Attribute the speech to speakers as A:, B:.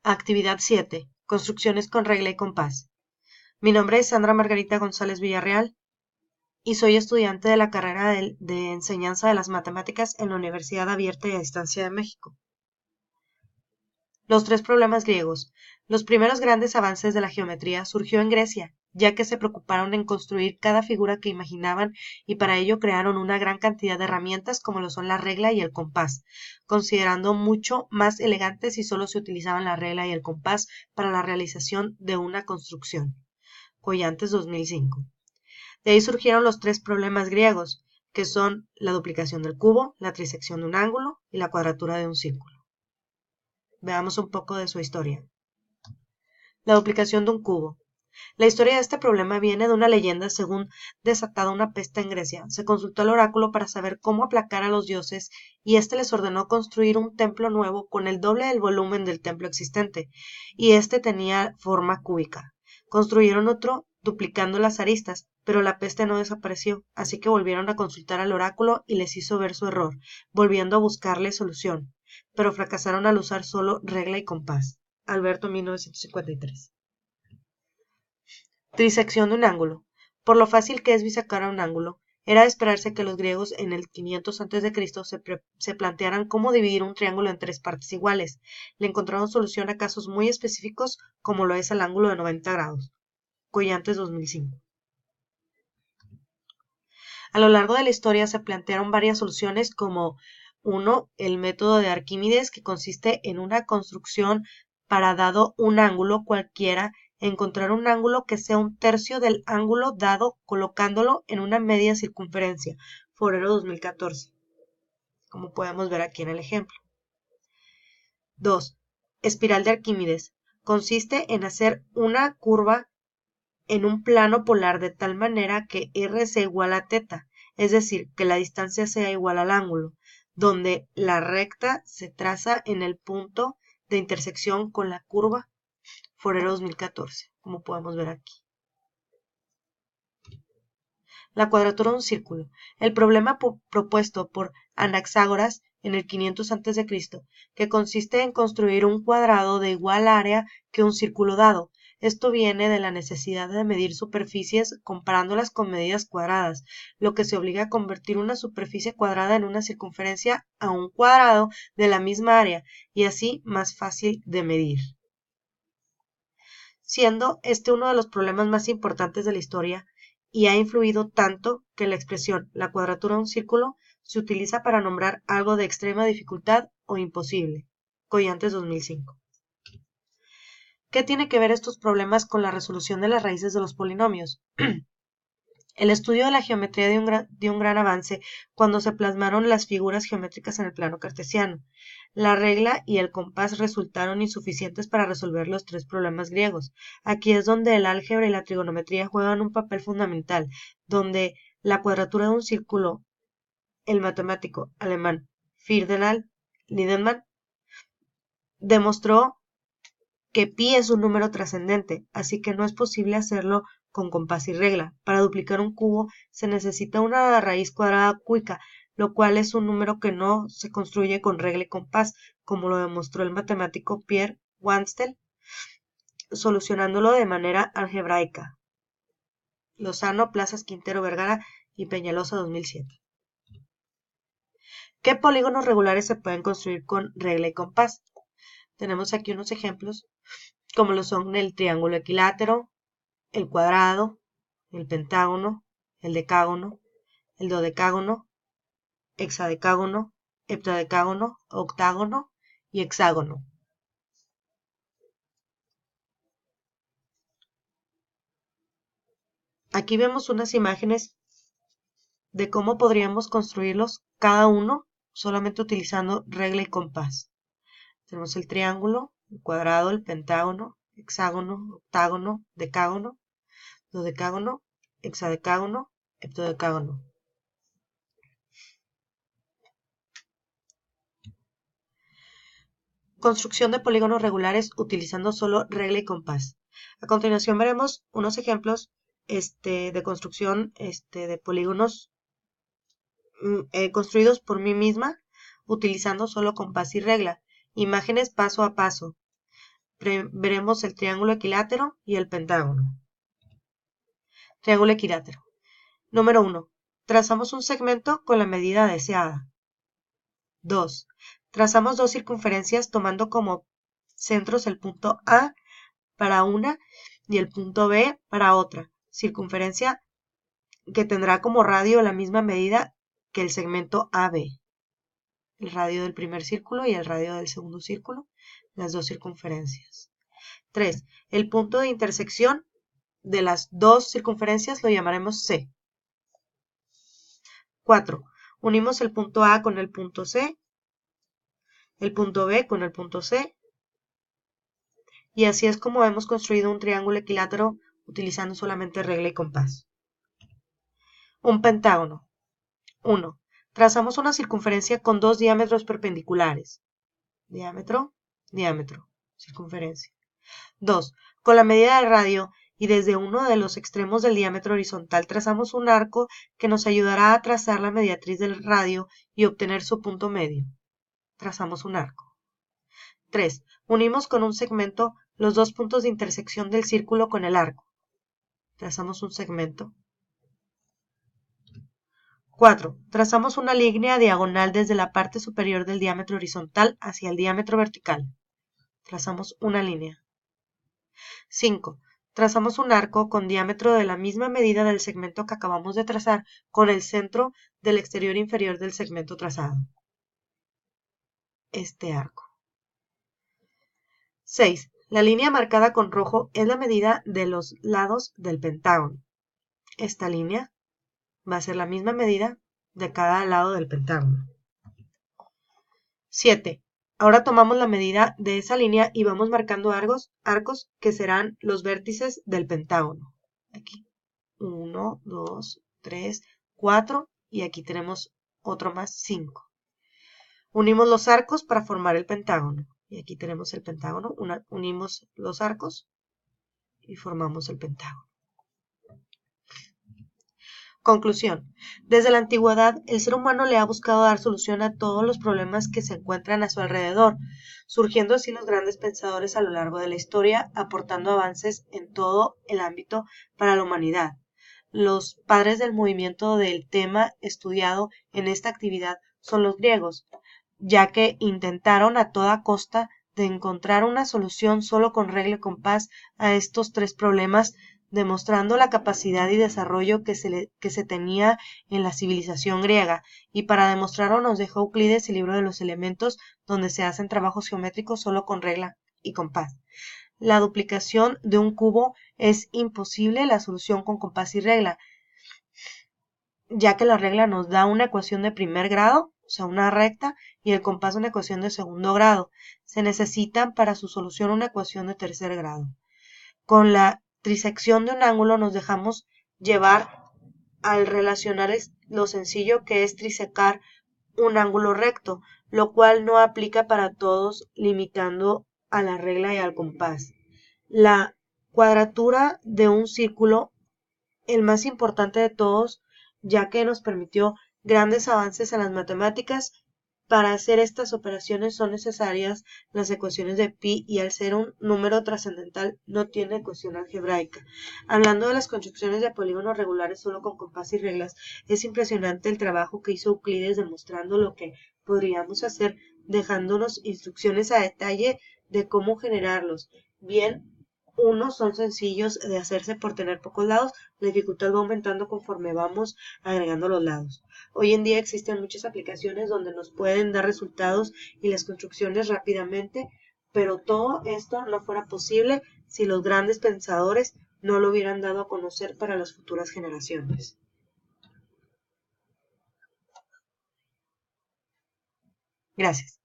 A: Actividad 7. Construcciones con regla y compás. Mi nombre es Sandra Margarita González Villarreal y soy estudiante de la carrera de Enseñanza de las Matemáticas en la Universidad Abierta y a Distancia de México. Los tres problemas griegos. Los primeros grandes avances de la geometría surgió en Grecia, ya que se preocuparon en construir cada figura que imaginaban y para ello crearon una gran cantidad de herramientas como lo son la regla y el compás, considerando mucho más elegantes si solo se utilizaban la regla y el compás para la realización de una construcción. Collantes 2005. De ahí surgieron los tres problemas griegos, que son la duplicación del cubo, la trisección de un ángulo y la cuadratura de un círculo. Veamos un poco de su historia. La duplicación de un cubo. La historia de este problema viene de una leyenda según desatada una peste en Grecia. Se consultó al oráculo para saber cómo aplacar a los dioses y éste les ordenó construir un templo nuevo con el doble del volumen del templo existente, y este tenía forma cúbica. Construyeron otro duplicando las aristas, pero la peste no desapareció, así que volvieron a consultar al oráculo y les hizo ver su error, volviendo a buscarle solución, pero fracasaron al usar solo regla y compás. Alberto, 1953. Trisección de un ángulo. Por lo fácil que es bisecar a un ángulo, era de esperarse que los griegos en el 500 a.C. se plantearan cómo dividir un triángulo en tres partes iguales. Le encontraron solución a casos muy específicos como lo es el ángulo de 90 grados. Collantes 2005. A lo largo de la historia se plantearon varias soluciones como 1. El método de Arquímedes, que consiste en una construcción para dado un ángulo cualquiera, encontrar un ángulo que sea un tercio del ángulo dado colocándolo en una media circunferencia. Forero 2014, como podemos ver aquí en el ejemplo. 2. Espiral de Arquímedes. Consiste en hacer una curva en un plano polar de tal manera que r sea igual a θ, es decir, que la distancia sea igual al ángulo, donde la recta se traza en el punto de intersección con la curva. Forero 2014, como podemos ver aquí. La cuadratura de un círculo. El problema propuesto por Anaxágoras en el 500 a.C., que consiste en construir un cuadrado de igual área que un círculo dado. Esto viene de la necesidad de medir superficies comparándolas con medidas cuadradas, lo que se obliga a convertir una superficie cuadrada en una circunferencia a un cuadrado de la misma área y así más fácil de medir. Siendo este uno de los problemas más importantes de la historia y ha influido tanto que la expresión la cuadratura de un círculo se utiliza para nombrar algo de extrema dificultad o imposible. Collantes 2005. ¿Qué tiene que ver estos problemas con la resolución de las raíces de los polinomios? El estudio de la geometría dio un gran avance cuando se plasmaron las figuras geométricas en el plano cartesiano. La regla y el compás resultaron insuficientes para resolver los tres problemas griegos. Aquí es donde el álgebra y la trigonometría juegan un papel fundamental, donde la cuadratura de un círculo, el matemático alemán Ferdinand Lindemann demostró que pi es un número trascendente, así que no es posible hacerlo con compás y regla. Para duplicar un cubo se necesita una raíz cuadrada cúbica, lo cual es un número que no se construye con regla y compás, como lo demostró el matemático Pierre Wanstel, solucionándolo de manera algebraica. Lozano, Plazas, Quintero, Vergara y Peñalosa 2007. ¿Qué polígonos regulares se pueden construir con regla y compás? Tenemos aquí unos ejemplos, como lo son el triángulo equilátero, el cuadrado, el pentágono, el decágono, el dodecágono, hexadecágono, heptadecágono, octágono y hexágono. Aquí vemos unas imágenes de cómo podríamos construirlos cada uno solamente utilizando regla y compás. Tenemos el triángulo, el cuadrado, el pentágono, hexágono, octágono, decágono, dodecágono, hexadecágono, heptadecágono. Construcción de polígonos regulares utilizando solo regla y compás. A continuación veremos unos ejemplos de construcción de polígonos construidos por mí misma utilizando solo compás y regla. Imágenes paso a paso. veremos el triángulo equilátero y el pentágono. Triángulo equilátero. Número 1. Trazamos un segmento con la medida deseada. 2. Trazamos dos circunferencias tomando como centros el punto A para una y el punto B para otra. Circunferencia que tendrá como radio la misma medida que el segmento AB. El radio del primer círculo y el radio del segundo círculo, las dos circunferencias. 3. El punto de intersección de las dos circunferencias lo llamaremos C. 4. Unimos el punto A con el punto C, el punto B con el punto C, y así es como hemos construido un triángulo equilátero utilizando solamente regla y compás. Un pentágono. 1. Trazamos una circunferencia con dos diámetros perpendiculares. Diámetro, diámetro, circunferencia. 2. Con la medida del radio y desde uno de los extremos del diámetro horizontal trazamos un arco que nos ayudará a trazar la mediatriz del radio y obtener su punto medio. Trazamos un arco. 3. Unimos con un segmento los dos puntos de intersección del círculo con el arco. Trazamos un segmento. 4. Trazamos una línea diagonal desde la parte superior del diámetro horizontal hacia el diámetro vertical. Trazamos una línea. 5. Trazamos un arco con diámetro de la misma medida del segmento que acabamos de trazar con el centro del exterior inferior del segmento trazado. Este arco. 6. La línea marcada con rojo es la medida de los lados del pentágono. Esta línea va a ser la misma medida de cada lado del pentágono. 7. Ahora tomamos la medida de esa línea y vamos marcando arcos que serán los vértices del pentágono. Aquí. 1, 2, 3, 4 y aquí tenemos otro más, 5. Unimos los arcos para formar el pentágono. Y aquí tenemos el pentágono. Unimos los arcos y formamos el pentágono. Conclusión. Desde la antigüedad, el ser humano le ha buscado dar solución a todos los problemas que se encuentran a su alrededor, surgiendo así los grandes pensadores a lo largo de la historia, aportando avances en todo el ámbito para la humanidad. Los padres del movimiento del tema estudiado en esta actividad son los griegos, ya que intentaron a toda costa de encontrar una solución solo con regla y compás a estos tres problemas, demostrando la capacidad y desarrollo que se tenía en la civilización griega, y para demostrarlo nos dejó Euclides el libro de los elementos, donde se hacen trabajos geométricos solo con regla y compás. La duplicación de un cubo es imposible, la solución con compás y regla, ya que la regla nos da una ecuación de primer grado, o sea, una recta, y el compás una ecuación de segundo grado. Se necesitan para su solución una ecuación de tercer grado. Con la trisección de un ángulo nos dejamos llevar al relacionar lo sencillo que es trisecar un ángulo recto, lo cual no aplica para todos, limitando a la regla y al compás. La cuadratura de un círculo, el más importante de todos, ya que nos permitió grandes avances en las matemáticas. Para hacer estas operaciones son necesarias las ecuaciones de pi y al ser un número trascendental no tiene ecuación algebraica. Hablando de las construcciones de polígonos regulares solo con compás y reglas, es impresionante el trabajo que hizo Euclides demostrando lo que podríamos hacer, dejándonos instrucciones a detalle de cómo generarlos. Bien, unos son sencillos de hacerse por tener pocos lados, la dificultad va aumentando conforme vamos agregando los lados. Hoy en día existen muchas aplicaciones donde nos pueden dar resultados y las construcciones rápidamente, pero todo esto no fuera posible si los grandes pensadores no lo hubieran dado a conocer para las futuras generaciones. Gracias.